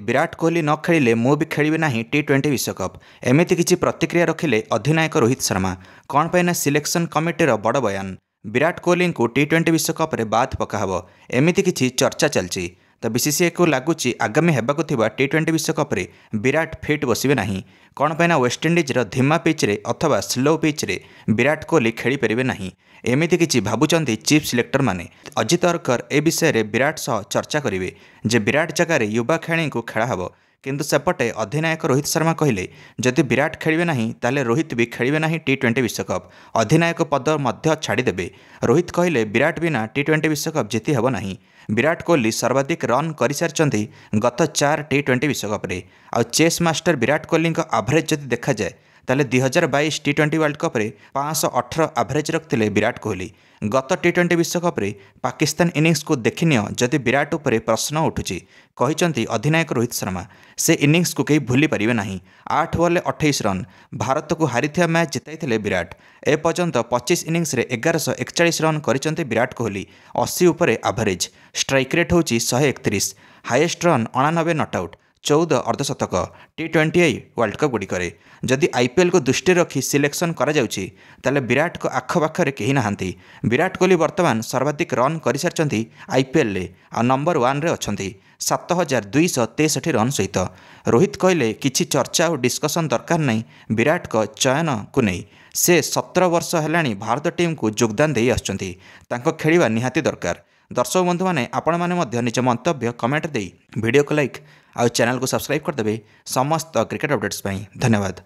विराट कोहली न खेलिले मु भी खेलिबे नाही टी20 विश्वकप एमिति किछि प्रतिक्रिया रखिले अधिनायक रोहित शर्मा। कौन पाइना सिलेक्शन कमिटीर बड़ बयान। विराट कोहली को टी20 विश्वकप रे बाद पकाहब एमिति किछि चर्चा चलछि। तो बीसीसीआई को लगुच आगामी हेबाकु थिबा टी20 विश्वकप रे विराट फिट बसिबे नाही। कौन पाइना वेस्टइंडीज धीमा पिच रे अथवा स्लो पिच रे विराट कोहली खेली परिबे नाही एमिति किछि भाबुचंती चीफ सिलेक्टर माने। अजित अरकर ए विषय रे विराट सह चर्चा करिवे जे विराट जगह युवा खेलाड़ी को खेला हब। किंतु सेपटे अधिनायक रोहित शर्मा कहले जदि विराट खेलिबे नाही ताले रोहित भी खेलिबे नाही टी20 विश्वकप अधिनायक पद मध्य छाड़ीदेवे। रोहित कहले विराट बिना टी20 विश्वकप जीति हेब नाही। विराट कोहली सर्वाधिक रन कर सारी गत 4 टी20 विश्वकप रे। आ chase master Virat Kohli average जदि देखा जाए ताले 2022 टी20 वर्ल्ड कप रे 518 एवरेज रखिले विराट कोहली। गत टी20 विश्वकप रे पाकिस्तान इनिंग्स को देखिनियो जदि विराट उपरे प्रश्न उठुची कहिचंती अधिनायक रोहित शर्मा। से इनिंग्स को कहीं भूली परिबे नाही। 8 बॉल 28 रन भारत को हारिथिया मैच जिताइथिले विराट। ए पर्यंत 25 इनिंग्स रे 1141 रन करिसंती विराट कोहली 80 उपरे एवरेज। स्ट्राइक रेट होची 131। हाईएस्ट रन 89 नॉट आउट 14 अर्धशतक टी20 वर्ल्ड कप गुड़िक। जदि आईपीएल को दृष्टि रखी सिलेक्शन करा जाउची ताले विराट को आखपाखे कहीं नहांती। विराट कोहली वर्तमान सर्वाधिक रन कर सारी आईपीएल रे आ नंबर 1 रे अछंती 7263 रन सहित। रोहित कहले किछि चर्चा और डिस्कसन दरकार नहीं विराट को चयन को नहीं। से 17 वर्ष हेलाणी भारत टीम को योगदान दे आछंती तांको खेलिबा निहाती दरकार। दर्शक बंधु मैंने आपण मैंने निज मंतव्य कमेंट दे वीडियो को लाइक और चैनल को सब्सक्राइब करदेवे समस्त क्रिकेट अपडेट्स। धन्यवाद।